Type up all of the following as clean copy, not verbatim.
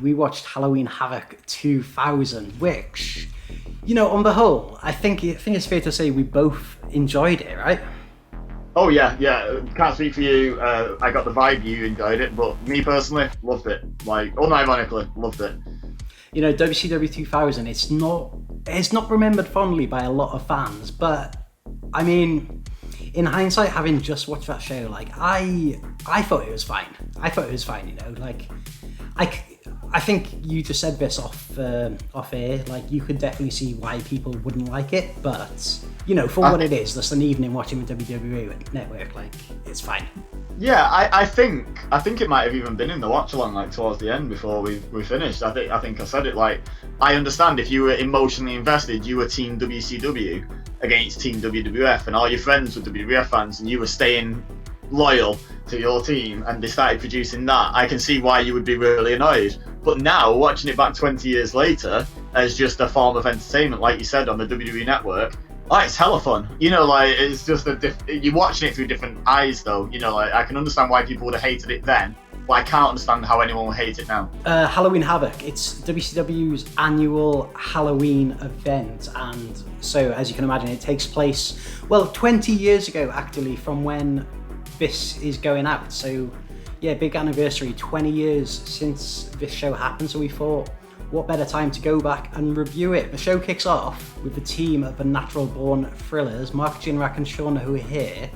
We watched Halloween Havoc 2000, which, on the whole, I think it's fair to say we both enjoyed it, right? Oh yeah. Can't speak for you. I got the vibe you enjoyed it, but me personally, loved it. Like, unironically, loved it. WCW 2000, it's not remembered fondly by a lot of fans, but I mean, in hindsight, having just watched that show, like I thought it was fine. I think you just said this off air. Like, you could definitely see why people wouldn't like it, but for what it is, just an evening watching the WWE network, like, it's fine. Yeah, I think it might have even been in the watch along, like towards the end before we finished. I think I said it. Like, I understand if you were emotionally invested, you were Team WCW against Team WWF, and all your friends were WWF fans, and you were staying loyal to your team, and they started producing that. I can see why you would be really annoyed. But now, watching it back 20 years later as just a form of entertainment, like you said, on the WWE network, it's hella fun. It's just you're watching it through different eyes, though. I can understand why people would have hated it then, but I can't understand how anyone would hate it now. Halloween Havoc, it's WCW's annual Halloween event, and so, as you can imagine, it takes place, 20 years ago, actually, from when this is going out. So, yeah, big anniversary, 20 years since this show happened, so we thought, what better time to go back and review it? The show kicks off with the team of the Natural Born Thrillers, Mark, Jindrak and Shawn, who are here,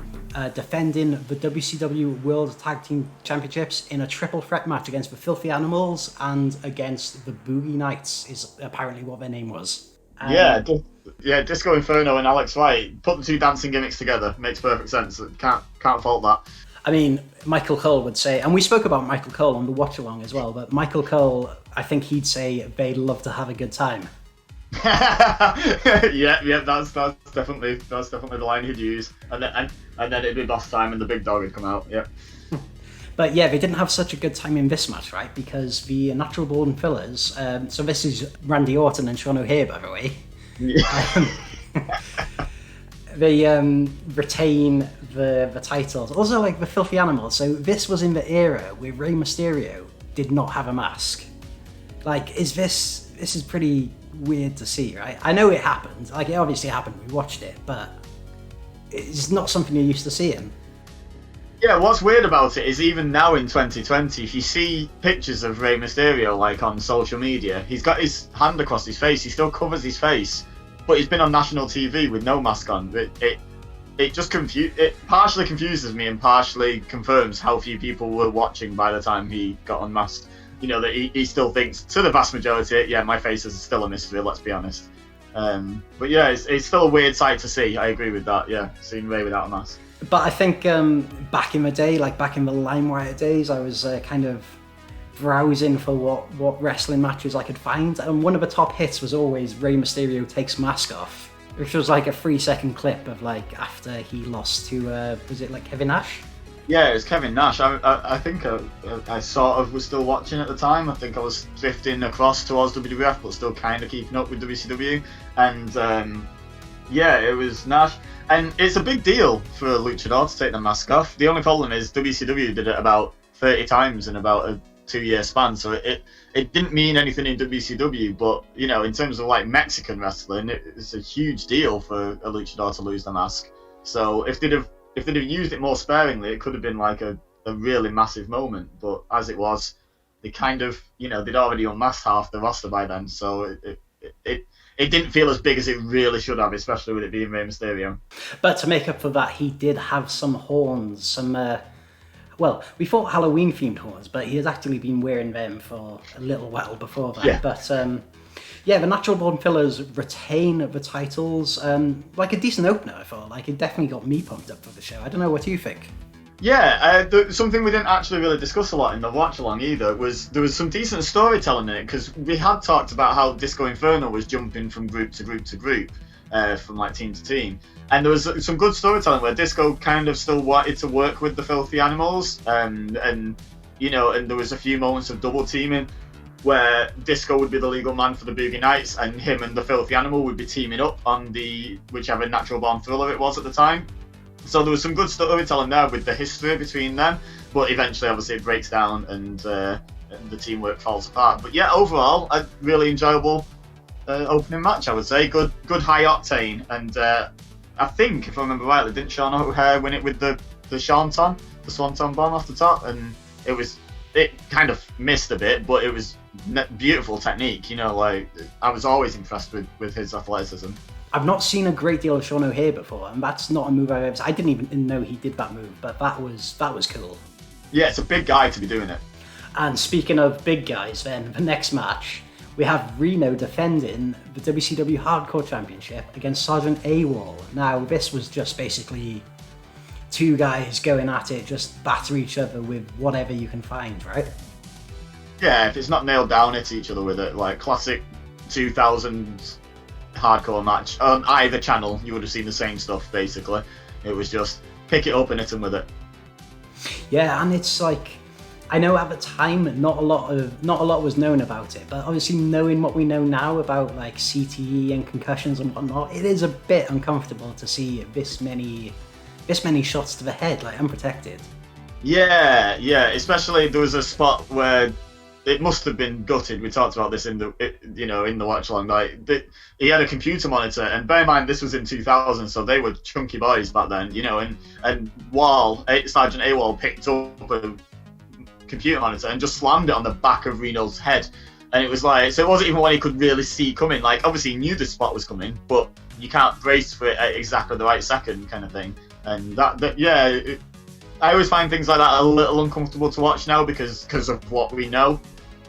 defending the WCW World Tag Team Championships in a triple threat match against the Filthy Animals and against the Boogie Knights, is apparently what their name was. Disqo Inferno and Alex Wright, put the two dancing gimmicks together, makes perfect sense. Can't fault that. I mean, Michael Cole would say, and we spoke about Michael Cole on the watch along as well, but Michael Cole, I think he'd say they'd love to have a good time. yeah, that's definitely the line he'd use, and then it'd be boss time and the big dog would come out. Yeah. But yeah, they didn't have such a good time in this match, right? Because the Natural Born Fillers, so this is Randy Orton and Sean O'Haire, by the way. Yeah. They retain the titles. Also, like, the Filthy Animals. So this was in the era where Rey Mysterio did not have a mask. Like, this is pretty weird to see, right? I know it happened. Like, it obviously happened. We watched it, but it's not something you're used to seeing. Yeah, what's weird about it is even now in 2020, if you see pictures of Rey Mysterio, like, on social media, he's got his hand across his face. He still covers his face, but he's been on national TV with no mask on. It partially confuses me and partially confirms how few people were watching by the time he got unmasked. That he still thinks, to the vast majority, yeah, my face is still a mystery, let's be honest. But yeah, it's still a weird sight to see. I agree with that, yeah, seeing Rey without a mask. But I think back in the day, like back in the LimeWire days, I was kind of browsing for what wrestling matches I could find, and one of the top hits was always Rey Mysterio takes mask off, which was like a 3-second clip of, like, after he lost to was it like Kevin Nash? Yeah, it was Kevin Nash. I think I sort of was still watching at the time. I think I was drifting across towards WWF, but still kind of keeping up with WCW, and yeah, it was Nash. And it's a big deal for a luchador to take the mask off. The only problem is WCW did it about 30 times in about a 2-year span, so it didn't mean anything in WCW, but in terms of like Mexican wrestling, it's a huge deal for a luchador to lose the mask. So if they'd have used it more sparingly, it could have been like a really massive moment. But as it was, they kind of they'd already unmasked half the roster by then, so it didn't feel as big as it really should have, especially with it being Rey Mysterio. But to make up for that, he did have some horns, some we thought Halloween-themed horns, but he has actually been wearing them for a little while before that. Yeah. But the Natural Born Fillers retain the titles. Like a decent opener, I thought. Like, it definitely got me pumped up for the show. I don't know, what do you think? Yeah, something we didn't actually really discuss a lot in the watch-along either was there was some decent storytelling in it, because we had talked about how Disqo Inferno was jumping from group to group to group, from like team to team. And there was some good storytelling where Disqo kind of still wanted to work with the Filthy Animals, and there was a few moments of double teaming where Disqo would be the legal man for the Boogie Knights, and him and the Filthy Animal would be teaming up on the whichever Natural Born Thriller it was at the time. So there was some good storytelling there with the history between them, but eventually, obviously, it breaks down, and the teamwork falls apart. But yeah, overall, a really enjoyable opening match, I would say. Good high octane, and I think, if I remember rightly, didn't Shawn O'Hare win it with the Swanton bomb off the top, and it kind of missed a bit, but it was beautiful technique. You know, like, I was always impressed with his athleticism. I've not seen a great deal of Shawn O'Hare before, and that's not a move I've ever seen. I didn't even know he did that move, but that was cool. Yeah, it's a big guy to be doing it. And speaking of big guys, then, the next match, we have Reno defending the WCW Hardcore Championship against Sergeant A-WOL. Now, this was just basically two guys going at it, just batter each other with whatever you can find, right? Yeah, if it's not nailed down, hit each other with it. Like, classic 2000s hardcore match. On either channel, you would have seen the same stuff, basically. It was just pick it up and hit them with it. Yeah, and it's like, I know at the time not a lot was known about it, but obviously knowing what we know now about like CTE and concussions and whatnot, it is a bit uncomfortable to see this many shots to the head, like, unprotected. Yeah, especially there was a spot where it must have been gutted. We talked about this in the watch along. Like, he had a computer monitor, and bear in mind this was in 2000, so they were chunky boys back then, you know. And Sergeant A-WOL picked up a computer monitor and just slammed it on the back of Reno's head, and it was like, so it wasn't even one he could really see coming. Like, obviously he knew the spot was coming, but you can't brace for it at exactly the right second, kind of thing. And I always find things like that a little uncomfortable to watch now because of what we know.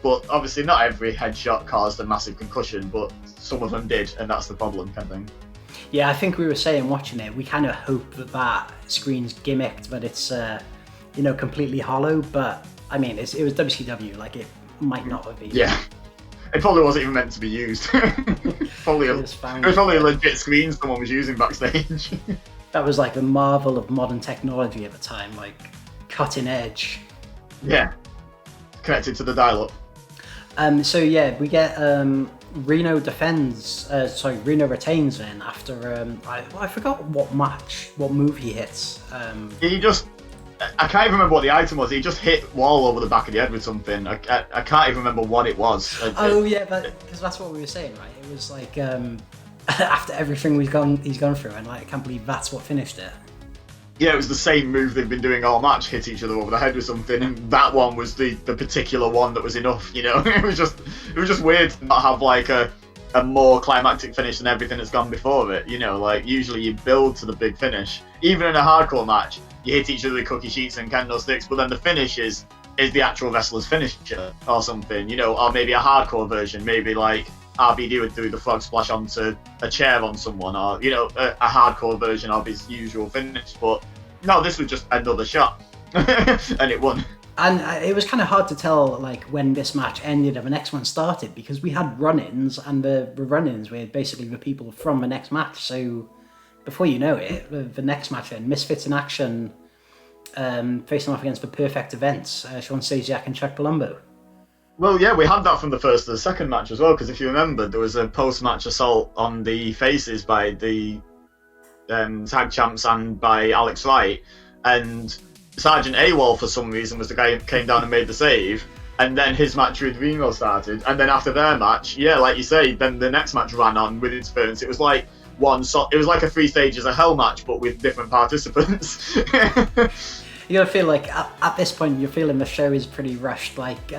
But obviously not every headshot caused a massive concussion, but some of them did, and that's the problem, kind of thing. Yeah, I think we were saying watching it, we kind of hope that screen's gimmicked, but it's completely hollow. But I mean, it was WCW, like, it might not have been. Yeah, it probably wasn't even meant to be used. It was probably a legit screen someone was using backstage. That was like the marvel of modern technology at the time, like cutting edge. Yeah, connected to the dial-up. So yeah, we get Reno Reno retains then after I forgot what move he hits. I can't even remember what the item was. He just hit Wall over the back of the head with something. I can't even remember what it was. Because that's what we were saying, right? It was like after everything he's gone through, and like, I can't believe that's what finished it. Yeah, it was the same move they've been doing all match, hit each other over the head with something, and that one was the particular one that was enough, you know. It was just weird to not have like a more climactic finish than everything that's gone before it, you know. Like, usually you build to the big finish. Even in a hardcore match, you hit each other with cookie sheets and candlesticks, but then the finish is the actual wrestler's finisher or something, you know, or maybe a hardcore version, maybe like RBD would do the frog splash onto a chair on someone, or, you know, a hardcore version of his usual finish. But no, this was just another shot, and it won. And it was kind of hard to tell, like, when this match ended and the next one started, because we had run-ins, and the run-ins were basically the people from the next match. So before you know it, the next match then, Misfits in Action, facing off against the Perfect Events, Shawn Stasiak and Chuck Palumbo. Well, yeah, we had that from the first to the second match as well, because if you remember, there was a post-match assault on the faces by the tag champs and by Alex Wright, and Sergeant A-WOL, for some reason, was the guy who came down and made the save, and then his match with Reno started, and then after their match, yeah, like you say, then the next match ran on with interference. It was like it was like a 3 stages of hell match, but with different participants. You gotta feel like, at this point, you're feeling the show is pretty rushed. Like,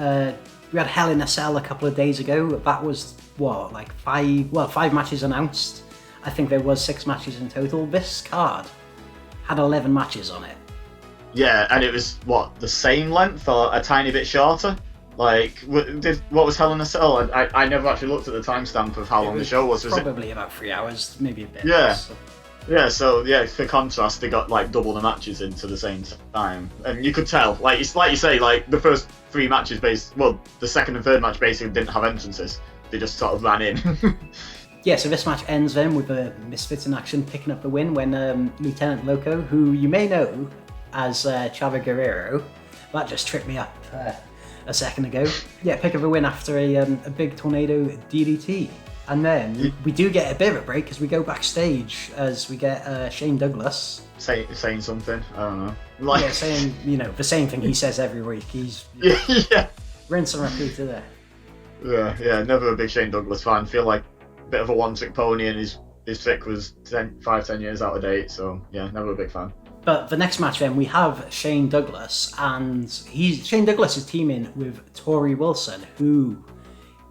we had Hell in a Cell a couple of days ago. That was, like 5 matches announced. I think there was 6 matches in total. This card had 11 matches on it. Yeah, and it was, the same length or a tiny bit shorter? Like, what was Hell in a Cell? I never actually looked at the timestamp of how long the show was. Probably about 3 hours, maybe a bit. Yeah. Less, so. Yeah, so yeah, for contrast, they got like double the matches into the same time, and you could tell. Like, it's like you say, like the first 3 matches, the second and third match basically didn't have entrances; they just sort of ran in. Yeah, so this match ends then with the Misfits in Action picking up the win when Lieutenant Loco, who you may know as Chavo Guerrero, that just tripped me up a second ago. Yeah, pick up a win after a big tornado DDT. And then we do get a bit of a break because we go backstage as we get Shane Douglas saying something. I don't know. Saying the same thing he says every week. He's yeah. Rinse and repeat it there. Yeah, never a big Shane Douglas fan. Feel like a bit of a one-trick pony, and his pick was 10 years out of date. So yeah, never a big fan. But the next match then, we have Shane Douglas, and Shane Douglas is teaming with Torrie Wilson, who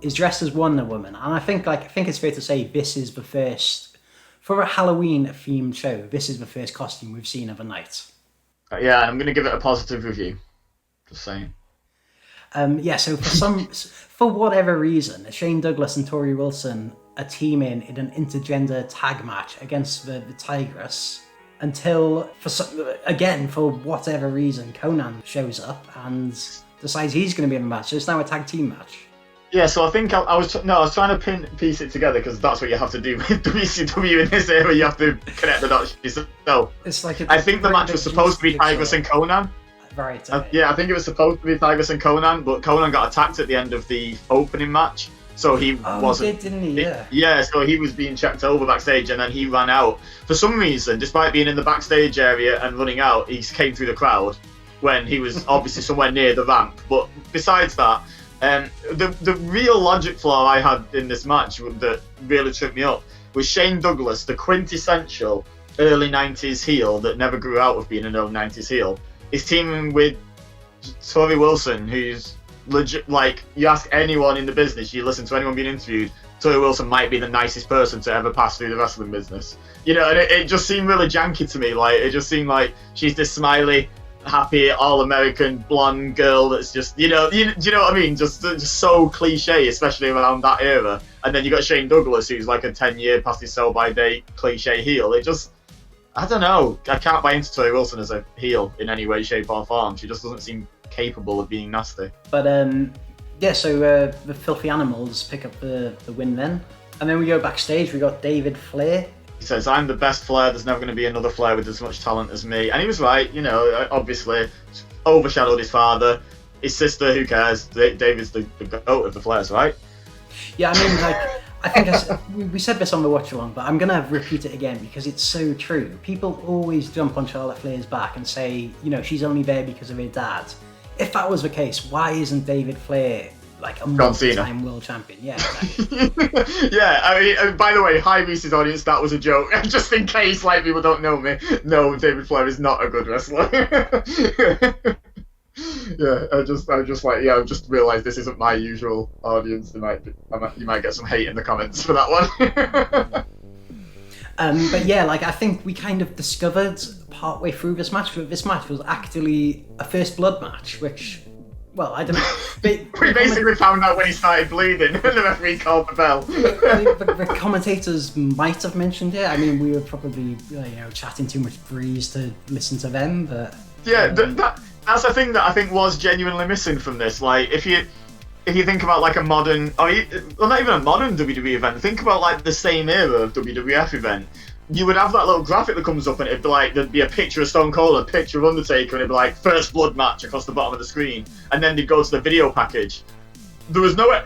is dressed as Wonder Woman. And I think it's fair to say this is the first, for a Halloween themed show, this is the first costume we've seen of a night. Yeah, I'm going to give it a positive review. Just saying. So for whatever reason, Shane Douglas and Torrie Wilson are teaming in an intergender tag match against the Tygress. Until, for whatever reason, Konnan shows up and decides he's going to be in the match. So it's now a tag team match. Yeah, so I think I was trying to piece it together, because that's what you have to do with WCW in this era. You have to connect the dots yourself. It's like I think the match was supposed to be Tygress and Konnan. Right. Yeah, I think it was supposed to be Tygress and Konnan, but Konnan got attacked at the end of the opening match. So he wasn't. Didn't he? Yeah. So he was being checked over backstage, and then he ran out. For some reason, despite being in the backstage area and running out, he came through the crowd when he was obviously somewhere near the ramp. But besides that, the real logic flaw I had in this match that really tripped me up was Shane Douglas, the quintessential early 90s heel that never grew out of being an early 90s heel, is teaming with Torrie Wilson, who's legit. Like, you ask anyone in the business, you listen to anyone being interviewed, Torrie Wilson might be the nicest person to ever pass through the wrestling business. And it just seemed really janky to me. Like, it just seemed like she's this smiley, happy, all-American blonde girl that's just, do you know what I mean? Just so cliche, especially around that era. And then you got Shane Douglas, who's like a 10-year past his sell-by date cliche heel. It just, I don't know. I can't buy into Torrie Wilson as a heel in any way, shape, or form. She just doesn't seem capable of being nasty. But so the Filthy Animals pick up the win then. And then we go backstage, we got David Flair. He says, I'm the best Flair, there's never going to be another Flair with as much talent as me. And he was right, obviously overshadowed his father. His sister, who cares? David's the goat of the Flairs, right? Yeah, I mean, I think we said this on the watch along, but I'm going to repeat it again because it's so true. People always jump on Charlotte Flair's back and say, she's only there because of her dad. If that was the case, why isn't David Flair like a multi-time world champion? Yeah, exactly. Yeah, I mean, by the way, hi Reese's audience, that was a joke. Just in case people don't know me. No, David Flair is not a good wrestler. Yeah, I just realised this isn't my usual audience. You might get some hate in the comments for that one. But yeah, I think we kind of discovered partway through this match that this match was actually a first blood match, which, well, I don't know. We basically found out when he started bleeding when the referee called the bell. The commentators might have mentioned it. I mean, we were probably chatting too much breeze to listen to them, but yeah, that's the thing that I think was genuinely missing from this. Like, if you think about like a modern, not even a modern WWE event, think about like the same era of WWF event. You would have that little graphic that comes up, and it'd be like, there'd be a picture of Stone Cold, a picture of Undertaker, and it'd be like first blood match across the bottom of the screen, and then they'd go to the video package. There was no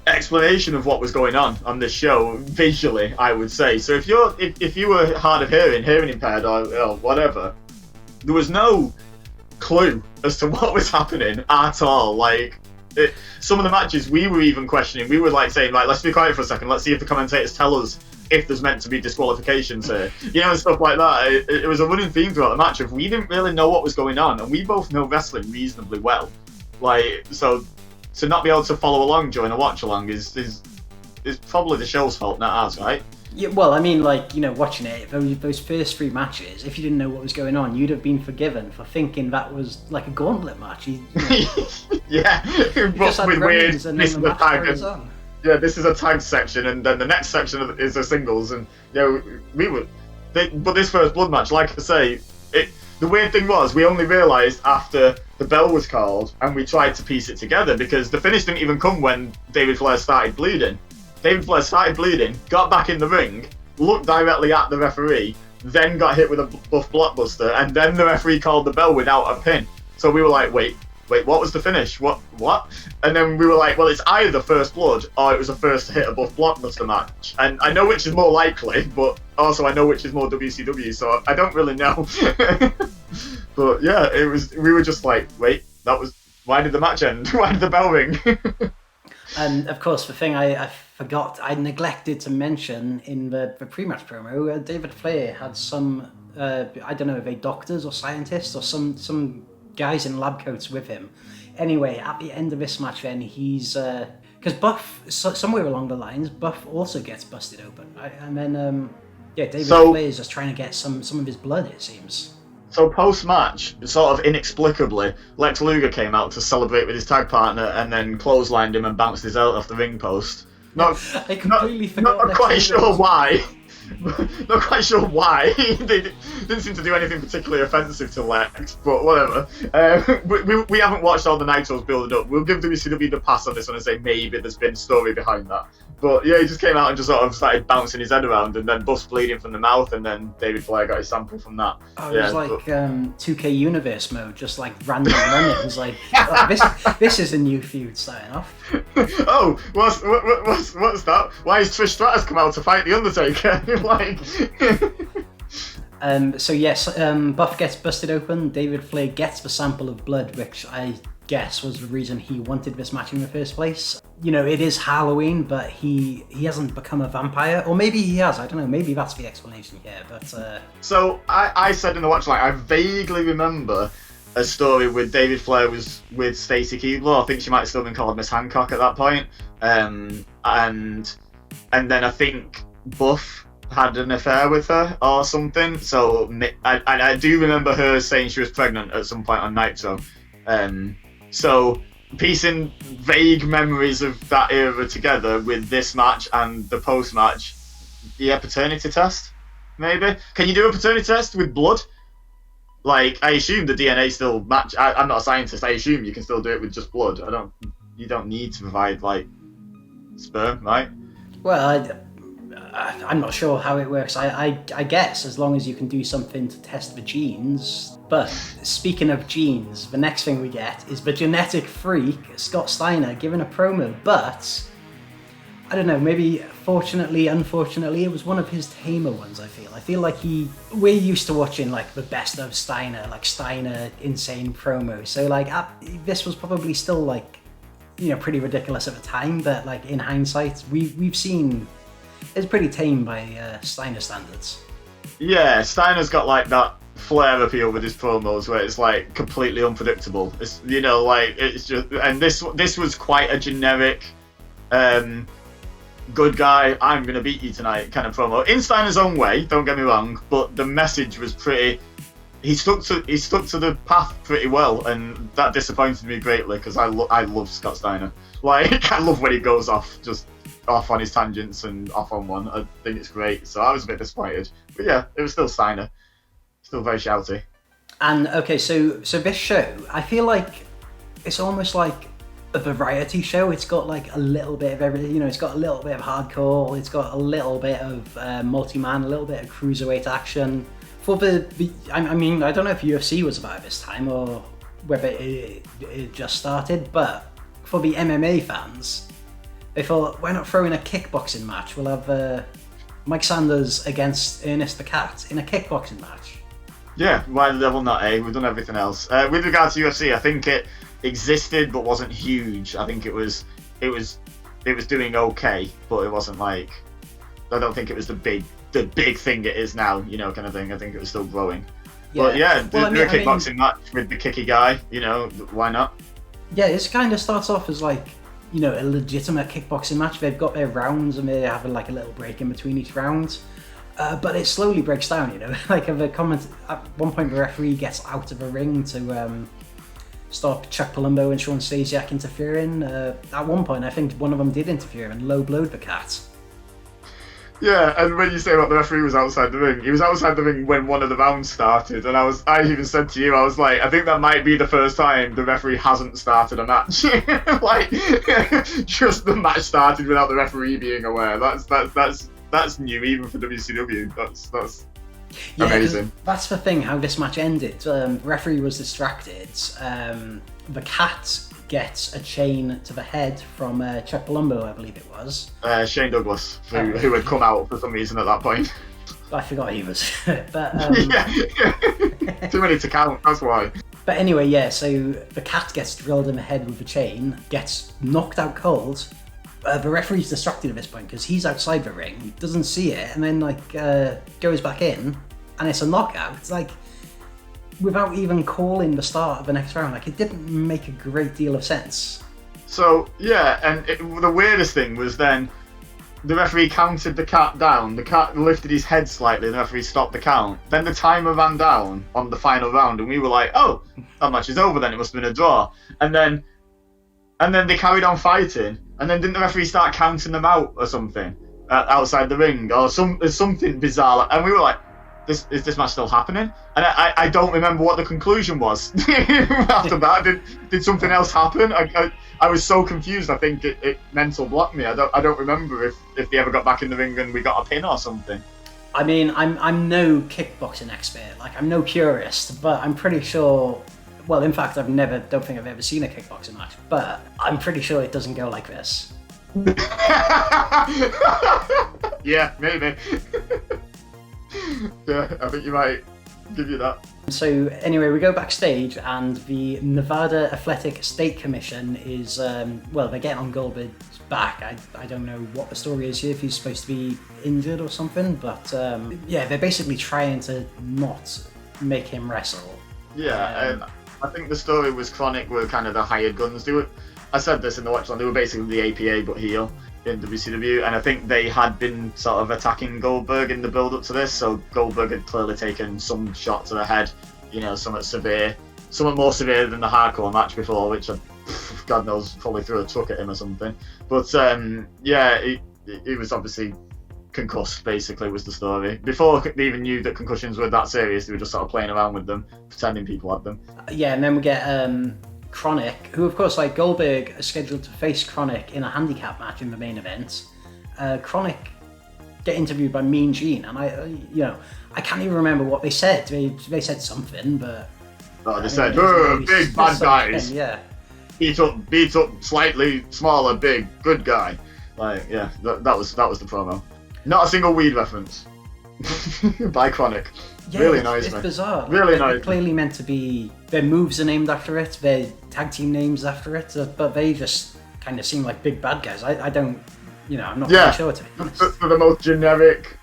explanation of what was going on this show visually, I would say. So if you were hard of hearing impaired or whatever, there was no clue as to what was happening at all. Like, some of the matches we were even questioning. We were like saying, like, let's be quiet for a second. Let's see if the commentators tell us if there's meant to be disqualifications here, and stuff like that. It was a running theme throughout the match of we didn't really know what was going on, and we both know wrestling reasonably well. Like, so to not be able to follow along during a watch along is probably the show's fault, not ours, right? Yeah, well, I mean, watching it, those first three matches, if you didn't know what was going on, you'd have been forgiven for thinking that was like a gauntlet match. Yeah, but with weird this is a tag, this is a tag section, and then the next section is a singles, and but this first blood match, like I say, the weird thing was we only realised after the bell was called, and we tried to piece it together because the finish didn't even come when David Flair started bleeding. David Flair started bleeding, got back in the ring, looked directly at the referee, then got hit with a buff blockbuster, and then the referee called the bell without a pin. So we were like, wait, what was the finish? What? And then we were like, well, it's either first blood or it was a first hit a buff blockbuster match. And I know which is more likely, but also I know which is more WCW, so I don't really know. But yeah, we were just like, wait, that was Why did the match end? Why did the bell ring? And of course, the thing I forgot, I neglected to mention in the pre-match promo, David Flair had some, I don't know if they doctors or scientists or some guys in lab coats with him. Anyway, at the end of this match then, he's, because Buff, somewhere along the lines, Buff also gets busted open, right? And then, David Flair is just trying to get some of his blood, it seems. So post-match, sort of inexplicably, Lex Luger came out to celebrate with his tag partner and then clotheslined him and bounced his out off the ring post. I completely forgot. Not quite sure why. Not quite sure why. They didn't seem to do anything particularly offensive to Lex, but whatever. We haven't watched all the Nitros building up. We'll give WCW the pass on this one and say maybe there's been story behind that. But yeah, he just came out and just sort of started bouncing his head around, and then Buff's bleeding from the mouth, and then David Flair got his sample from that. Oh, it was like 2K Universe mode, just like random running. It was like, this is a new feud starting off. Oh, what's that? Why has Trish Stratus come out to fight The Undertaker? So yes, Buff gets busted open. David Flair gets the sample of blood, which I guess was the reason he wanted this match in the first place. You know, it is Halloween, but he hasn't become a vampire, or maybe he has. I don't know. Maybe that's the explanation here. But so I said in the watch, like, I vaguely remember a story with David Flair was with Stacey Keebler. I think she might have still been called Miss Hancock at that point. And then I think Buff had an affair with her or something. So I do remember her saying she was pregnant at some point on Nitro. So piecing vague memories of that era together with this match and the post-match, paternity test, maybe? Can you do a paternity test with blood? Like, I assume the DNA still match. I'm not a scientist. I assume you can still do it with just blood. You don't need to provide, like, sperm, right? Well, I'm not sure how it works. I guess as long as you can do something to test the genes. But speaking of genes, the next thing we get is the genetic freak, Scott Steiner, giving a promo. But, I don't know, maybe fortunately, unfortunately, it was one of his tamer ones, I feel like we're used to watching, like, the best of Steiner, like, Steiner insane promo. So, like, this was probably still, like, you know, pretty ridiculous at the time. But, like, in hindsight, we've seen it's pretty tame by Steiner standards. Yeah, Steiner's got, like, that Flair appeal with his promos where it's like completely unpredictable. It's, you know, like, it's just, and this was quite a generic good guy, I'm gonna beat you tonight kind of promo in Steiner's own way, don't get me wrong, but the message was pretty, he stuck to the path pretty well, and that disappointed me greatly because I love Scott Steiner. Like, I love when he goes off on his tangents and off on one. I think it's great, so I was a bit disappointed, but yeah, it was still Steiner. Still very shouty. And okay, so this show, I feel like it's almost like a variety show. It's got like a little bit of everything, you know, it's got a little bit of hardcore, it's got a little bit of multi-man, a little bit of cruiserweight action. For I mean, I don't know if UFC was about this time or whether it just started, but for the MMA fans, they thought, why not throw in a kickboxing match? We'll have Mike Sanders against Ernest the Cat in a kickboxing match. Yeah, why the devil not, eh? We've done everything else. With regards to UFC, I think it existed but wasn't huge. I think it was doing okay, but it wasn't like, I don't think it was the big thing it is now, you know, kind of thing. I think it was still growing. Yeah. But yeah, do a kickboxing match with the kicky guy, you know, why not? Yeah, it kind of starts off as like, you know, a legitimate kickboxing match. They've got their rounds and they have like a little break in between each round. But it slowly breaks down, you know. Like at one point the referee gets out of the ring to stop Chuck Palumbo and Shawn Stasiak interfering. At one point I think one of them did interfere and low-blowed the Cat. Yeah, and when you say about the referee was outside the ring, he was outside the ring when one of the rounds started, and I even said to you, I was like, I think that might be the first time the referee hasn't started a match. Like, just the match started without the referee being aware. That's new, even for WCW. That's amazing. That's the thing, how this match ended. The referee was distracted. The Cat gets a chain to the head from Chuck Palumbo, I believe it was. Shane Douglas, who had come out for some reason at that point. I forgot he was. But yeah. Too many to count, that's why. But anyway, yeah, so the cat gets drilled in the head with a chain, gets knocked out cold. The referee's distracted at this point because he's outside the ring, he doesn't see it, and then goes back in, and it's a knockout. It's like, without even calling the start of the next round, it didn't make a great deal of sense. So, yeah, and the weirdest thing was then the referee counted the cat down, the cat lifted his head slightly, and the referee stopped the count. Then the timer ran down on the final round, and we were like, oh, that match is over then, it must have been a draw. And then they carried on fighting, and then didn't the referee start counting them out or something outside the ring, or something bizarre, and we were like, is this match still happening? And I don't remember what the conclusion was after that. Did something else happen? I was so confused. I think it mental blocked me. I don't remember if they ever got back in the ring and we got a pin or something. I mean, I'm no kickboxing expert. I'm no purist, but I'm pretty sure. Well, in fact, don't think I've ever seen a kickboxing match, but I'm pretty sure it doesn't go like this. Yeah, maybe. Yeah, I think you might give you that. So anyway, we go backstage, and the Nevada Athletic State Commission is, they're getting on Goldberg's back. I don't know what the story is here, if he's supposed to be injured or something, but they're basically trying to not make him wrestle. Yeah, I think the story was Chronic were kind of the hired guns. I said this in the watch on, they were basically the APA but heel in WCW, and I think they had been sort of attacking Goldberg in the build-up to this, so Goldberg had clearly taken some shot to the head, somewhat more severe than the hardcore match before, which God knows, probably threw a truck at him or something. But he was obviously concussed, basically, was the story. Before they even knew that concussions were that serious, they were just sort of playing around with them, pretending people had them. Yeah, and then we get Chronic, who of course, Goldberg is scheduled to face Chronic in a handicap match in the main event. Chronic get interviewed by Mean Gene, and I can't even remember what they said. They said something, but they said, big bad guys. Yeah. Beat up slightly smaller, big good guy. That was the promo. Not a single weed reference by Chronic. Yeah, really annoys me. It's bizarre. Really annoys me. Clearly meant to be. Their moves are named after it. Their tag team names after it. But they just kind of seem like big bad guys. I don't. I'm not really sure, to be honest. For the most generic,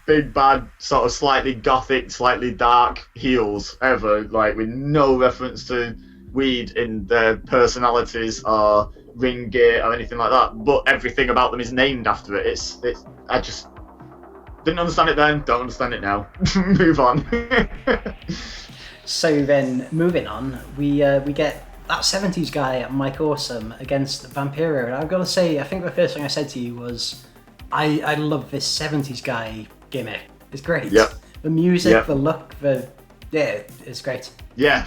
big bad, sort of slightly gothic, slightly dark heels ever, with no reference to weed in their personalities or ring gear or anything like that. But everything about them is named after it. I just didn't understand it then, don't understand it now. Move on. So then, moving on, we get that 70s guy, Mike Awesome, against Vampiro. And I've got to say, I think the first thing I said to you was, I love this 70s guy gimmick. It's great. Yep. The music, yep. The look, it's great. Yeah,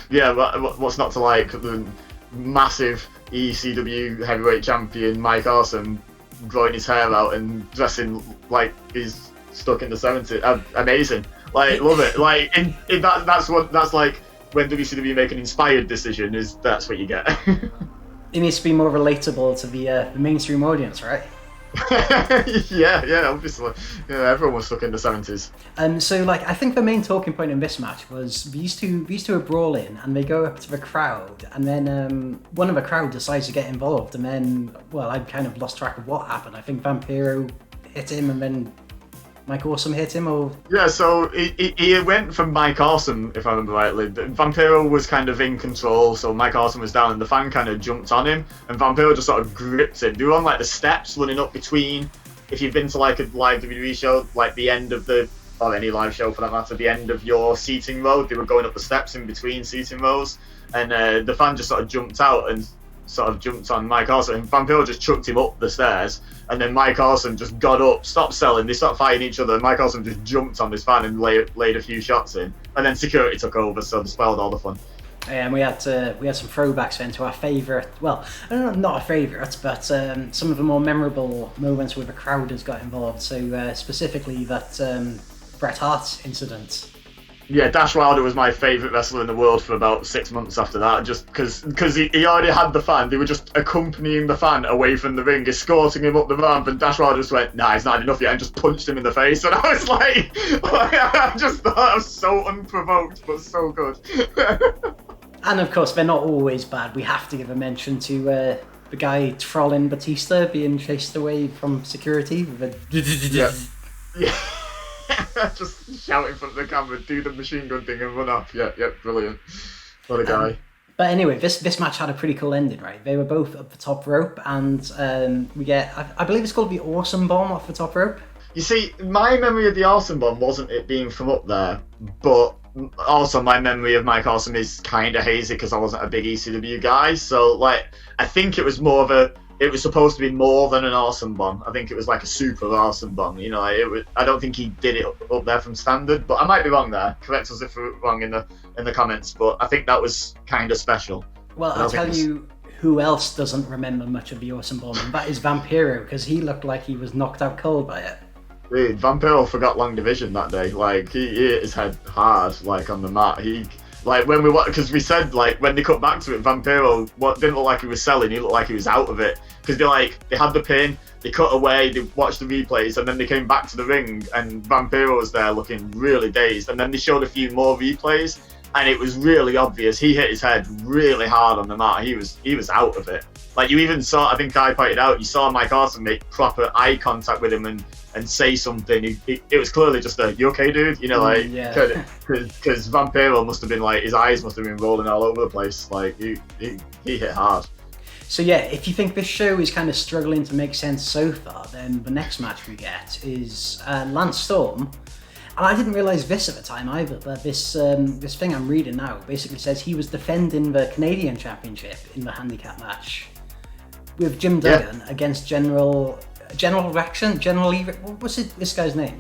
what's not to like? The massive ECW heavyweight champion Mike Awesome growing his hair out and dressing like he's stuck in the 70s. Amazing. Love it. That's like when WCW make an inspired decision, that's what you get. It needs to be more relatable to the mainstream audience, right? yeah, obviously. Yeah, everyone was stuck in the 70s. So I think the main talking point in this match was these two are brawling, and they go up to the crowd, and then one of the crowd decides to get involved, and then, I kind of lost track of what happened. I think Vampiro hit him, and then Mike Awesome hit him, or... Yeah, so he went from Mike Awesome, if I remember rightly. Vampiro was kind of in control, so Mike Awesome was down, and the fan kind of jumped on him, and Vampiro just sort of gripped him. They were on the steps running up between, if you've been to a live WWE show, the end of or any live show for that matter, the end of your seating row, they were going up the steps in between seating rows, and the fan just sort of jumped out and sort of jumped on Mike Awesome, and Vampiro just chucked him up the stairs, and then Mike Awesome just got up, stopped selling, they stopped fighting each other, and Mike Awesome just jumped on this fan and laid a few shots in, and then security took over, so they spoiled all the fun. And we had some throwbacks then to our favourite, not a favourite, but some of the more memorable moments where the crowd has got involved, so specifically that Bret Hart incident. Yeah, Dash Wilder was my favourite wrestler in the world for about 6 months after that, just because he already had the fan. They were just accompanying the fan away from the ring, escorting him up the ramp, and Dash Wilder just went, nah, he's not had enough yet, and just punched him in the face. And I was I just thought it was so unprovoked, but so good. And of course, they're not always bad. We have to give a mention to the guy trolling Batista being chased away from security. Yeah. Just shout in front of the camera, do the machine gun thing and run off. Yeah, brilliant. What a guy. But anyway, this match had a pretty cool ending, right? They were both up the top rope, and we get, I believe it's called the Awesome Bomb off the top rope. You see, my memory of the Awesome Bomb wasn't it being from up there, but also my memory of Mike Awesome is kind of hazy because I wasn't a big ECW guy. So, like, I think it was more of a, it was supposed to be more than an Awesome Bomb. I think it was like a super Awesome Bomb. You know, I don't think he did it up there from standard, but I might be wrong there. Correct us if we're wrong in the comments, but I think that was kind of special. Well, I'll tell you who else doesn't remember much of the Awesome Bomb, and that is Vampiro, because he looked like he was knocked out cold by it. Dude, Vampiro forgot long division that day. Like, he hit his head hard, like, on the mat. Like, when we watched, because we said, like, when they cut back to it, Vampiro didn't look like he was selling, he looked like he was out of it. Because they had the pin, they cut away, they watched the replays, and then they came back to the ring, and Vampiro was there looking really dazed. And then they showed a few more replays, and it was really obvious. He hit his head really hard on the mat. He was out of it. Like, you even saw, I think I pointed out, you saw Mike Awesome make proper eye contact with him and say something. It was clearly just a, you okay, dude? You know, like, because Vampiro must have been like, his eyes must have been rolling all over the place. Like, he hit hard. So yeah, if you think this show is kind of struggling to make sense so far, then the next match we get is Lance Storm. And I didn't realise this at the time either, but this thing I'm reading now basically says he was defending the Canadian Championship in the handicap match with Jim Duggan against General Rection. What's this guy's name?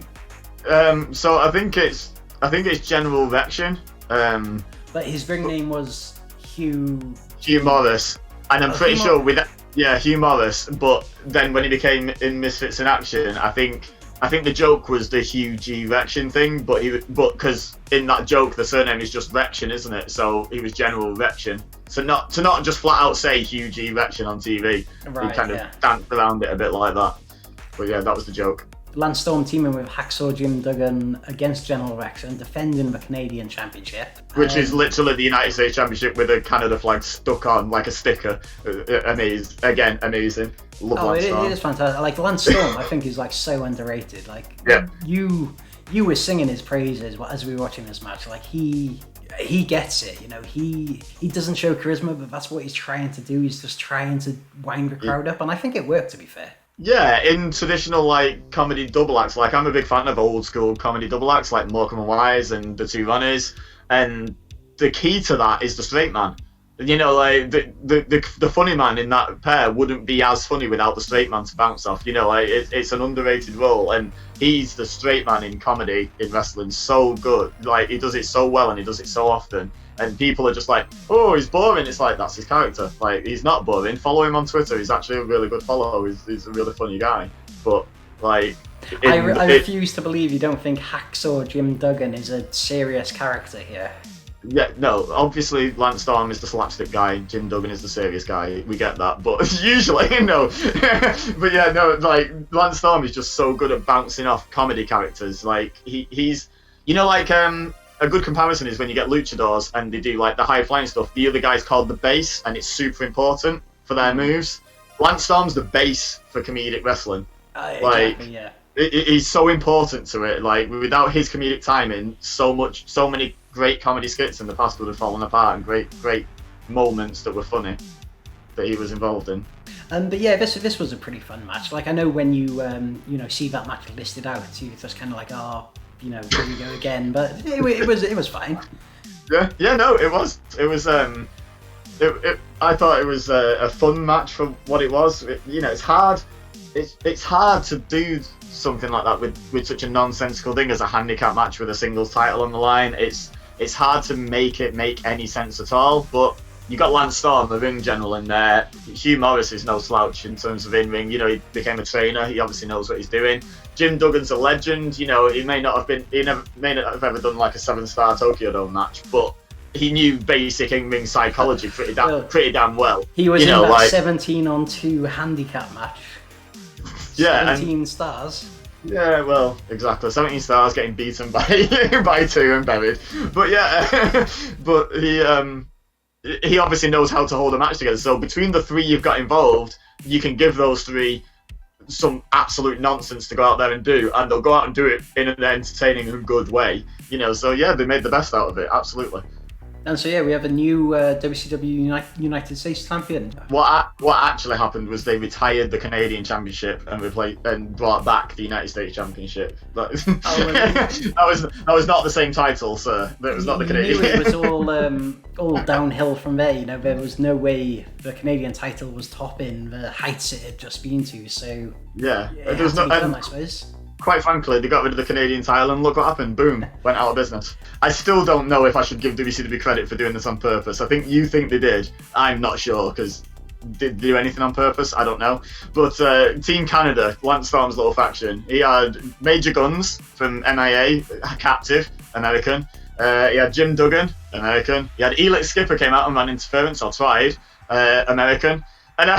So I think it's General Rection. But his ring name was Hugh Morris, and I'm pretty sure Hugh Morris. But then when he became in Misfits in Action, I think the joke was the Hugh G Rection thing, but because in that joke the surname is just Rection, isn't it? So he was General Rection. So not just flat out say Hugh G Rection on TV. Right, he kind of danced around it a bit like that. But yeah, that was the joke. Lance Storm teaming with Hacksaw Jim Duggan against General Rection, defending the Canadian Championship. Which is literally the United States Championship with a Canada flag stuck on like a sticker. Amazing. Love Lance Storm. It is fantastic. Like, Lance Storm, I think, is like so underrated. Like, you were singing his praises as we were watching this match. Like, he gets it, you know. He doesn't show charisma, but that's what he's trying to do. He's just trying to wind the crowd up, and I think it worked, to be fair. Yeah, in traditional like comedy double acts, like I'm a big fan of old school comedy double acts like Morecambe and Wise and the Two Ronnies, and the key to that is the straight man. You know, like the funny man in that pair wouldn't be as funny without the straight man to bounce off. You know, like it's an underrated role, and he's the straight man in comedy in wrestling so good. Like, he does it so well and he does it so often. And people are just like, oh, he's boring. It's like, that's his character. Like, he's not boring. Follow him on Twitter. He's actually a really good follow. He's a really funny guy. But, like... I refuse to believe you don't think Hacksaw Jim Duggan is a serious character here. Yeah, no, obviously Lance Storm is the slapstick guy, Jim Duggan is the serious guy, we get that, but usually, no. But yeah, no, like, Lance Storm is just so good at bouncing off comedy characters. Like, he's... You know, like, a good comparison is when you get luchadors and they do like the high flying stuff, the other guy's called the base and it's super important for their moves. Lance Storm's the base for comedic wrestling. Exactly, yeah. He's so important to it. Like, without his comedic timing, so many great comedy skits in the past would have fallen apart, and great moments that were funny that he was involved in. But yeah, this was a pretty fun match. Like, I know when you see that match listed out, you're just kind of like, oh, you know, here we go again. But it was fine. Yeah, no, it was. I thought it was a fun match for what it was. It's hard. It's hard to do something like that with such a nonsensical thing as a handicap match with a singles title on the line. It's hard to make it make any sense at all. But you got Lance Storm, the ring general, in there. Hugh Morris is no slouch in terms of in-ring. You know, he became a trainer. He obviously knows what he's doing. Jim Duggan's a legend. You know, he may not have ever done like a 7-star Tokyo Dome match, but he knew basic in-ring psychology pretty damn well. He was in that 17-on-2 handicap match. Yeah, 17 stars. Yeah, well, exactly. 17 stars getting beaten by 2 and buried. But yeah, but he he obviously knows how to hold a match together. So between the three you've got involved, you can give those three some absolute nonsense to go out there and do, and they'll go out and do it in an entertaining and good way. So yeah, they made the best out of it, absolutely. And so yeah, we have a new WCW United States champion. What actually happened was they retired the Canadian Championship and brought back the United States Championship. That was not the same title, sir. That was not the Canadian. It was all downhill from there. There was no way the Canadian title was topping the heights it had just been to. So yeah, it was not done, I suppose. Quite frankly, they got rid of the Canadian title and look what happened. Boom, went out of business. I still don't know if I should give WCW credit for doing this on purpose. I think you think they did. I'm not sure, because did they do anything on purpose? I don't know. But Team Canada, Lance Storm's little faction, he had Major Guns from MIA, captive, American. He had Jim Duggan, American. He had Elix Skipper came out and ran interference, or tried, American. And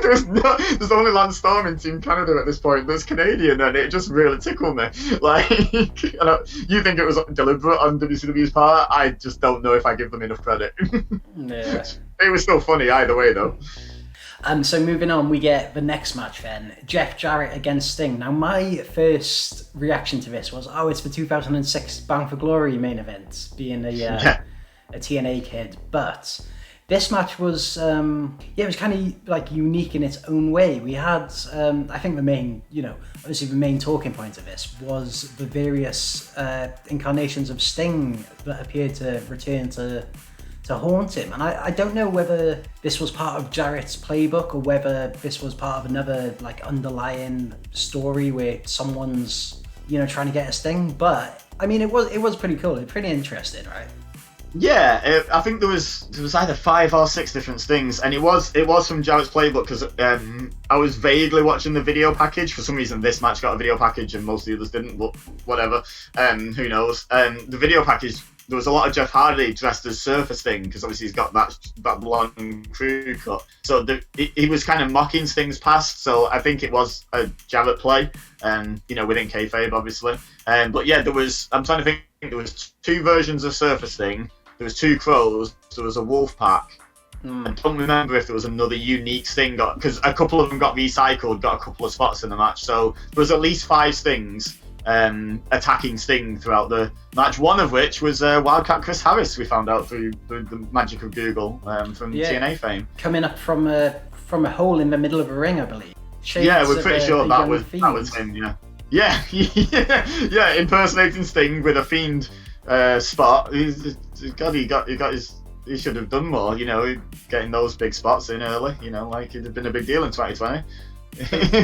there's only Lance Storm in Team Canada at this point. There's Canadian, and it just really tickled me. You think it was deliberate on WCW's part? I just don't know if I give them enough credit. Yeah. It was still funny either way, though. So moving on, we get the next match then. Jeff Jarrett against Sting. Now, my first reaction to this was, it's the 2006 Bound for Glory main event, being a TNA kid, but this match was, it was kind of like unique in its own way. We had, I think the main, obviously the main talking point of this was the various incarnations of Sting that appeared to return to haunt him. And I don't know whether this was part of Jarrett's playbook or whether this was part of another underlying story where someone's, trying to get a Sting. But I mean, it was pretty cool. It's pretty interesting, right? Yeah, I think there was either 5 or 6 different Stings, and it was from Jarrett's playbook, because I was vaguely watching the video package. For some reason, this match got a video package and most of the others didn't, but whatever. Who knows? The video package, there was a lot of Jeff Hardy dressed as Surfer Sting, because obviously he's got that blonde crew cut. So he was kind of mocking Sting's past. So I think it was a Jarrett play, within kayfabe, obviously. But yeah, I'm trying to think. There was 2 versions of Surfer Sting. There was 2 crows, there was a wolf pack. I don't remember if there was another unique Sting, because a couple of them got recycled, got a couple of spots in the match. So there was at least 5 Stings attacking Sting throughout the match, one of which was Wildcat Chris Harris, we found out through the magic of Google, from TNA fame. Coming up from a hole in the middle of a ring, I believe. Yeah, we're pretty sure that was him, yeah. Yeah, impersonating Sting with a Fiend spot. He should have done more, getting those big spots in early, it'd have been a big deal in 2020.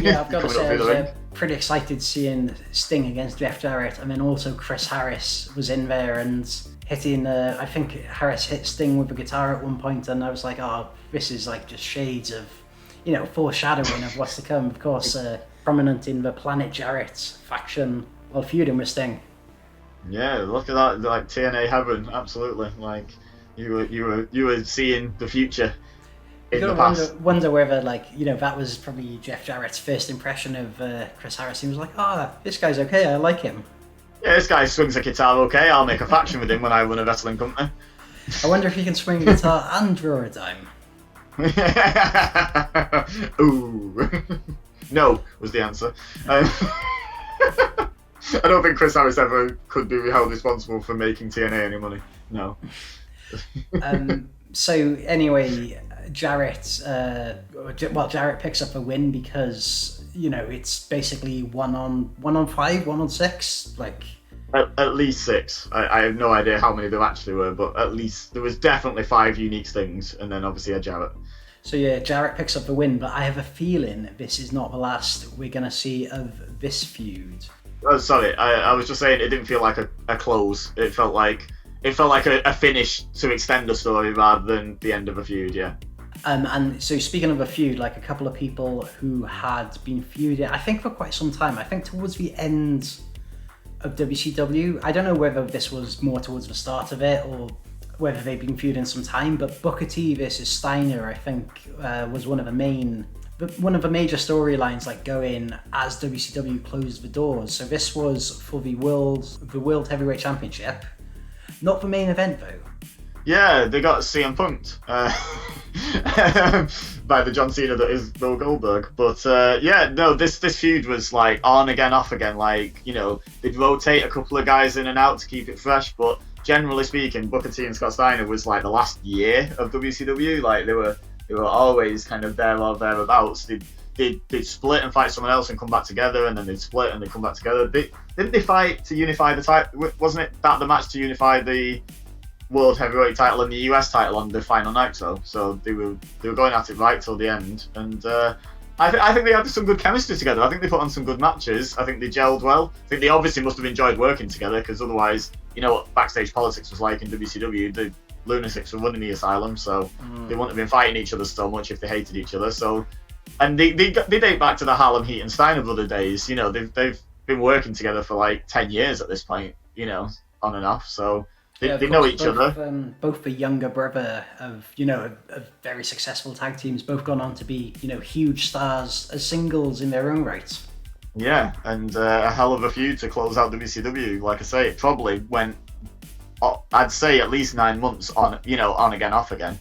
Yeah, I've got to say, I was pretty excited seeing Sting against Jeff Jarrett, and then also Chris Harris was in there and hitting, I think Harris hit Sting with a guitar at one point, and I was like, this is just shades of, foreshadowing of what's to come. Of course, prominent in the Planet Jarrett faction while feuding with Sting. Yeah, look at that, TNA heaven, absolutely. You were seeing the future in the past. Wonder whether that was probably Jeff Jarrett's first impression of Chris Harris. He was like, this guy's okay, I like him. Yeah, this guy swings a guitar okay, I'll make a faction with him when I run a wrestling company. I wonder if he can swing a guitar and draw a dime. Ooh. No, was the answer. I don't think Chris Harris ever could be held responsible for making TNA any money. No. So anyway, Jarrett picks up a win because it's basically 1 on 5, 1 on 6, At least 6. I have no idea how many there actually were, but at least there was definitely 5 unique Stings, and then obviously a Jarrett. So yeah, Jarrett picks up the win, but I have a feeling this is not the last we're going to see of this feud. Oh, sorry, I was just saying it didn't feel like a close. It felt like a finish to extend a story rather than the end of a feud, yeah. And so speaking of a feud, a couple of people who had been feuding, I think for quite some time, I think towards the end of WCW, I don't know whether this was more towards the start of it or whether they've been feuding some time, but Booker T versus Steiner, I think, was one of the major storylines going as WCW closed the doors. So this was for the World Heavyweight Championship, not the main event though. Yeah, they got CM Punk'd by the John Cena that is Bill Goldberg. But yeah, no, this feud was like on again, off again. Like, you know, they'd rotate a couple of guys in and out to keep it fresh. But generally speaking, Booker T and Scott Steiner was like the last year of WCW. Like they were always kind of there or thereabouts. They'd split and fight someone else and come back together, and then they'd split and they'd come back together. Didn't they fight to unify the title? Wasn't it that the match to unify the World Heavyweight title and the US title on the final night? So they were going at it right till the end, and I think they had some good chemistry together. I think they put on some good matches. I think they gelled well. I think they obviously must have enjoyed working together, because otherwise, you know what backstage politics was like in WCW. The lunatics were running the asylum, so they wouldn't have been fighting each other so much if they hated each other. So, and they date back to the Harlem Heat and Steiner brother days. You know, they've been working together for like 10 years at this point. You know, on and off. So. They know each other. Both the younger brother of, you know, of very successful tag teams, both gone on to be, you know, huge stars as singles in their own right. Yeah, and a hell of a feud to close out WCW. Like I say, it probably went, I'd say, at least 9 months on, you know, on again, off again.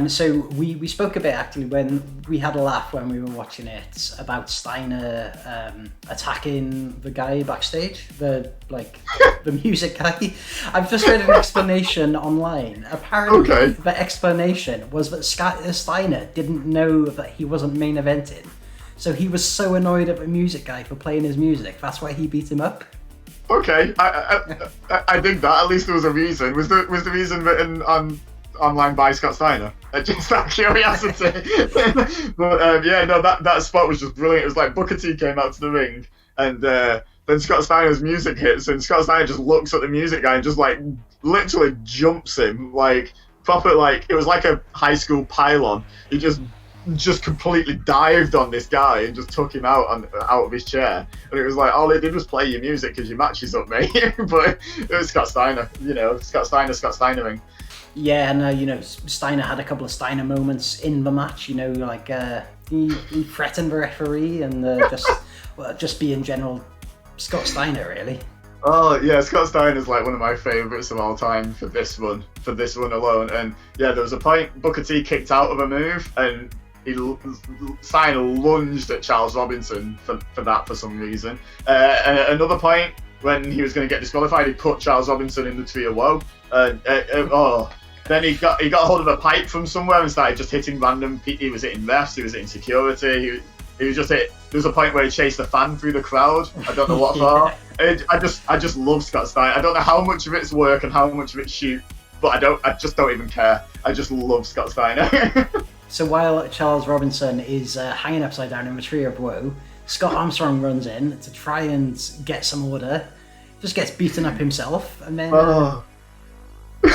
So we spoke a bit actually when we had a laugh when we were watching it about Steiner attacking the guy backstage, the music guy. I've just read an explanation online. Apparently, the explanation was that Steiner didn't know that he wasn't main eventing, so he was so annoyed at the music guy for playing his music. That's why he beat him up. Okay, I think that at least there was a reason. Was the reason written on online by Scott Steiner? Just out of curiosity. But yeah, no, that spot was just brilliant. It was like Booker T came out to the ring, and then Scott Steiner's music hits, and Scott Steiner just looks at the music guy and just like literally jumps him, like proper, like it was like a high school pylon. He just completely dived on this guy and just took him out of his chair, and it was like all they did was play your music because your match is up, mate. But it was Scott Steiner, you know, Scott Steinering. Yeah, and you know, Steiner had a couple of Steiner moments in the match. You know, like he threatened the referee, and just be in general Scott Steiner, really. Oh yeah, Scott Steiner's like one of my favourites of all time for this one alone. And yeah, there was a point Booker T kicked out of a move, and Steiner lunged at Charles Robinson for that for some reason. And at another point, when he was going to get disqualified, he put Charles Robinson in the tree of woe. Then he got hold of a pipe from somewhere and started just hitting random. He was hitting refs, he was hitting security. He was just hit. There was a point where he chased a fan through the crowd. I don't know what for. I just love Scott Steiner. I don't know how much of it's work and how much of it's shoot, but I just don't even care. I just love Scott Steiner. So while Charles Robinson is hanging upside down in the tree of woe, Scott Armstrong runs in to try and get some order. Just gets beaten up himself, and then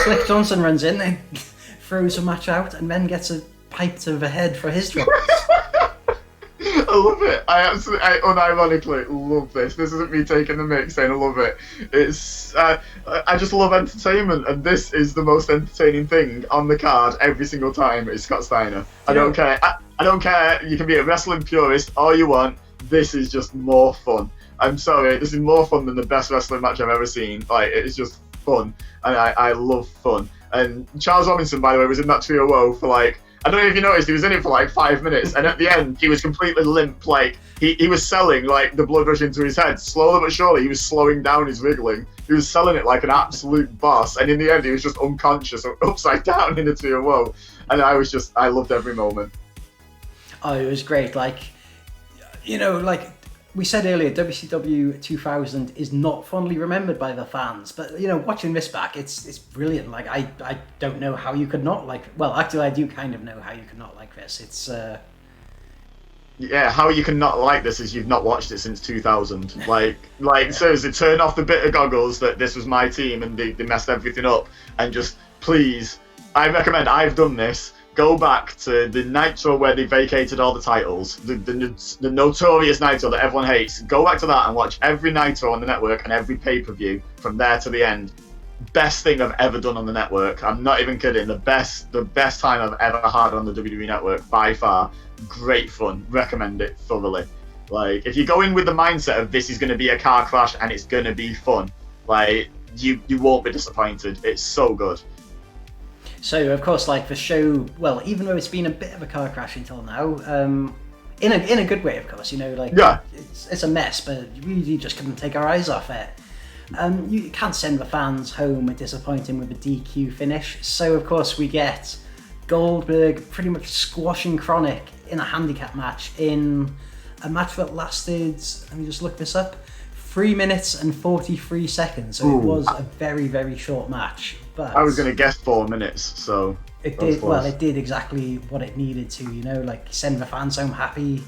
Slick Johnson runs in and throws a match out, and then gets a pipe to the head for his drop. I love it. I unironically love this. This isn't me taking the mic saying I love it. It's I just love entertainment, and this is the most entertaining thing on the card every single time. Is Scott Steiner. I don't care. I don't care. You can be a wrestling purist all you want. This is just more fun. I'm sorry, this is more fun than the best wrestling match I've ever seen. Like, it's just fun, and I love fun. And Charles Robinson, by the way, was in that Tree of Woe for like, I don't know if you noticed, he was in it for like 5 minutes, and at the end, he was completely limp. Like, he was selling like the blood rush into his head. Slowly but surely, he was slowing down his wriggling. He was selling it like an absolute boss, and in the end, he was just unconscious, upside down in the Tree of Woe. And I loved every moment. Oh, it was great. Like, you know, like we said earlier, WCW 2000 is not fondly remembered by the fans, but you know, watching this back, it's brilliant. Like, I don't know how you could not like. Well, actually, I do kind of know how you could not like this. It's yeah, how you can not like this is you've not watched it since 2000. Like yeah. Seriously, turn off the bitter goggles that this was my team and they messed everything up, and just please, I recommend. I've done this. Go back to the Nitro where they vacated all the titles, the notorious Nitro that everyone hates. Go back to that and watch every Nitro on the network and every pay-per-view from there to the end. Best thing I've ever done on the network. I'm not even kidding. The best time I've ever had on the WWE network by far. Great fun. Recommend it thoroughly. Like, if you go in with the mindset of this is going to be a car crash and it's going to be fun, like you won't be disappointed. It's so good. So of course, like the show, well, even though it's been a bit of a car crash until now, in a good way, of course, like it's a mess, but we really just couldn't take our eyes off it. You can't send the fans home disappointing with a DQ finish, so of course we get Goldberg pretty much squashing Chronic in a handicap match, in a match that lasted, let me just look this up, 3 minutes and 43 seconds, so it was a very, very short match. But I was going to guess 4 minutes, so... It did exactly what it needed to, like send the fans home happy.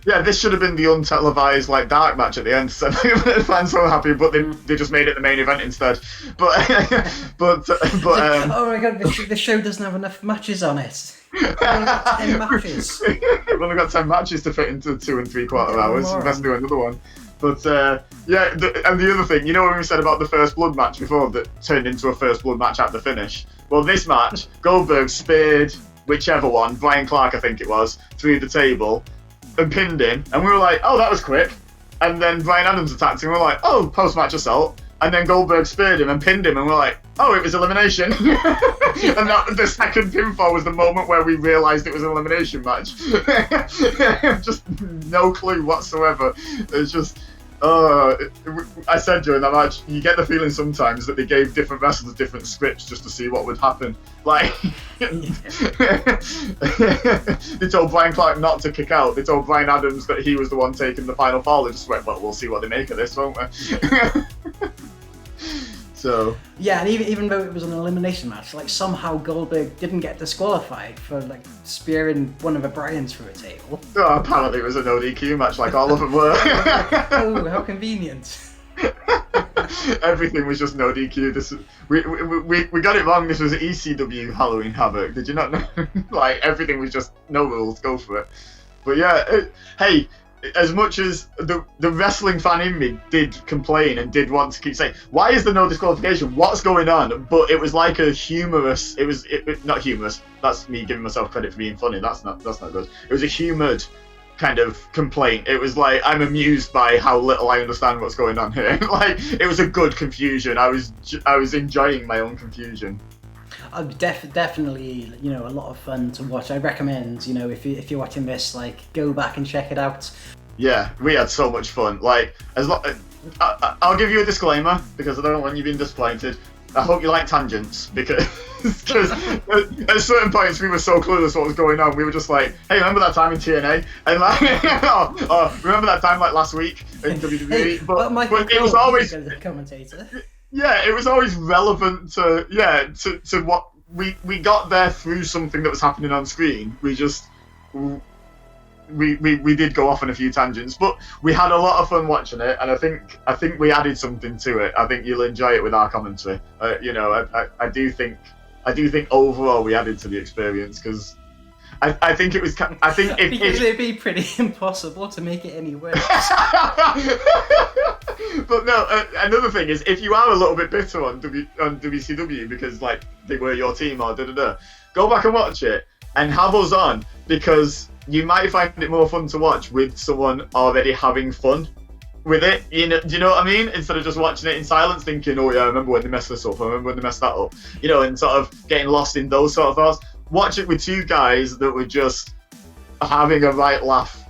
Yeah, this should have been the untelevised dark match at the end, so the fans so happy, but they just made it the main event instead. But oh my god, the show doesn't have enough matches on it. We've only got 10 matches. We've only got 10 matches to fit into 2 3/4 hours. Let's do another one. But and the other thing, when we said about the First Blood match before that turned into a First Blood match at the finish? Well, this match, Goldberg speared whichever one, Brian Clark I think it was, through the table and pinned him, and we were like, oh, that was quick. And then Brian Adams attacked him, and we were like, oh, post-match assault. And then Goldberg speared him and pinned him, and we're like, oh, it was elimination. And the second pinfall was the moment where we realised it was an elimination match. Just no clue whatsoever. It's just... I said during that match, you get the feeling sometimes that they gave different wrestlers different scripts just to see what would happen. They told Brian Clark not to kick out. They told Brian Adams that he was the one taking the final fall. They just went, well, we'll see what they make of this, won't we? So yeah, and even though it was an elimination match, somehow Goldberg didn't get disqualified for spearing one of the Bryans through a table. Oh, apparently it was a no DQ match, like all of them were. Oh, how convenient! Everything was just no DQ. We got it wrong. This was ECW Halloween Havoc. Did you not know? Everything was just no rules, go for it. But yeah, hey. As much as the wrestling fan in me did complain and did want to keep saying, why is there no disqualification? What's going on? But it was like a humorous, not humorous, that's me giving myself credit for being funny, that's not good. It was a humoured kind of complaint. It was like, I'm amused by how little I understand what's going on here. It was a good confusion. I was enjoying my own confusion. Definitely, a lot of fun to watch. I recommend, if you're watching this, go back and check it out. Yeah, we had so much fun. I'll give you a disclaimer because I don't want you being disappointed. I hope you like tangents because at certain points we were so clueless what was going on. We were just like, hey, remember that time in TNA? And remember that time last week in WWE? Hey, but it was always a commentator. Yeah, it was always relevant to what we got there through something that was happening on screen. We just we did go off on a few tangents, but we had a lot of fun watching it, and I think we added something to it. I think you'll enjoy it with our commentary. I do think overall we added to the experience because I think it was. I think it'd be pretty impossible to make it any worse. But no, another thing is, if you are a little bit bitter on WCW because they were your team or go back and watch it and have us on, because you might find it more fun to watch with someone already having fun with it. Do you know what I mean? Instead of just watching it in silence, thinking, oh yeah, I remember when they messed this up, I remember when they messed that up, and sort of getting lost in those sort of thoughts. Watch it with two guys that were just having a right laugh,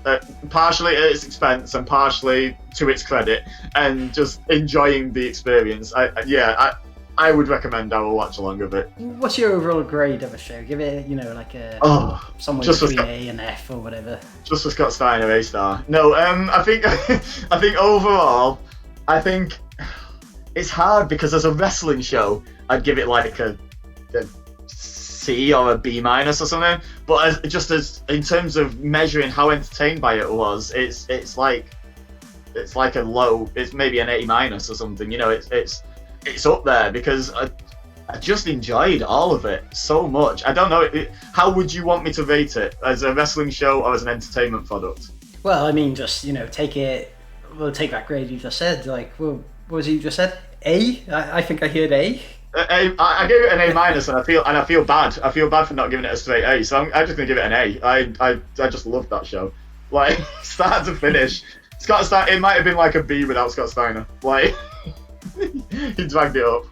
partially at its expense and partially to its credit, and just enjoying the experience. I would recommend our watch along of it. What's your overall grade of a show? Give it, somewhere between A and F or whatever. Just for Scott Steiner, A star. No, I think overall, I think it's hard because as a wrestling show, I'd give it a C or a B- or something. But as in terms of measuring how entertained by it was, it's like a low. It's maybe an A- or something. It's up there because I just enjoyed all of it so much. I don't know, how would you want me to rate it? As a wrestling show or as an entertainment product? Well, I mean, just, take it, take that grade you just said. What was it you just said? A? I think I heard A. I gave it an A-, and I feel bad. I feel bad for not giving it a straight A, so I'm just going to give it an A. I just loved that show. Start to finish. Scott Steiner, it might have been a B without Scott Steiner. He dragged it up.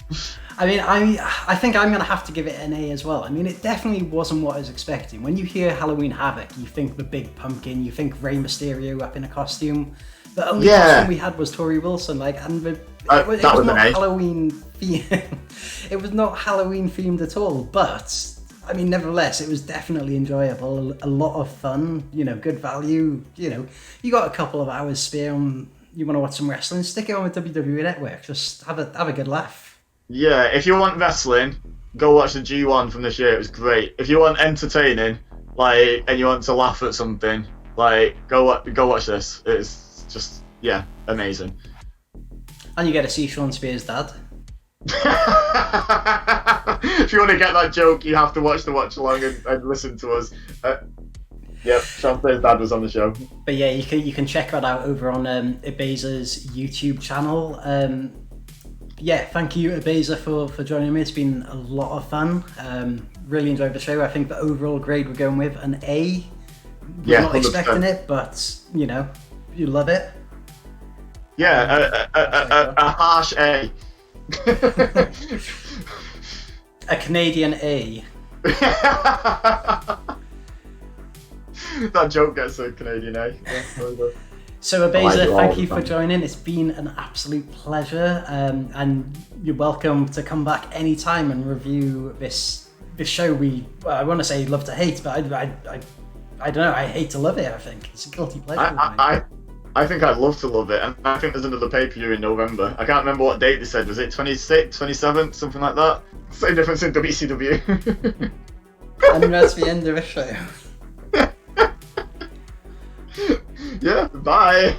I mean, I think I'm gonna have to give it an A as well. I mean, it definitely wasn't what I was expecting. When you hear Halloween Havoc, you think the big pumpkin, you think Rey Mysterio up in a costume. The only costume we had was Torrie Wilson, like, and it was not Halloween themed. It was not Halloween themed at all. But I mean, nevertheless, it was definitely enjoyable. A lot of fun. You know, good value. You know, you got a couple of hours spare on. You want to watch some wrestling? Stick it on with WWE Network. Just have a good laugh. Yeah, if you want wrestling, go watch the G1 from this year. It was great. If you want entertaining, like, and you want to laugh at something, like, go watch this. It's just, yeah, amazing. And you get to see Shawn Spears' dad. If you want to get that joke, you have to watch the watch along and listen to us. Yep, Shawn Spears' dad was on the show. But yeah, you can check that out over on Ebeza's YouTube channel. Yeah, thank you, Ebeza, for joining me. It's been a lot of fun. Really enjoyed the show. I think the overall grade we're going with an A. Yeah, not expecting it, but you know, you love it. Yeah, a harsh A. A Canadian A. That joke gets a Canadian A. Yeah, very good. So Ebeza, thank you for joining. It's been an absolute pleasure, and you're welcome to come back anytime and review this show. I want to say love to hate, but I don't know. I hate to love it. I think it's a guilty pleasure. I think I'd love to love it, and I think there's another pay-per-view in November. I can't remember what date they said. Was it 26th, 27th, something like that? Same difference in WCW. And that's the end of the show. Yeah, bye.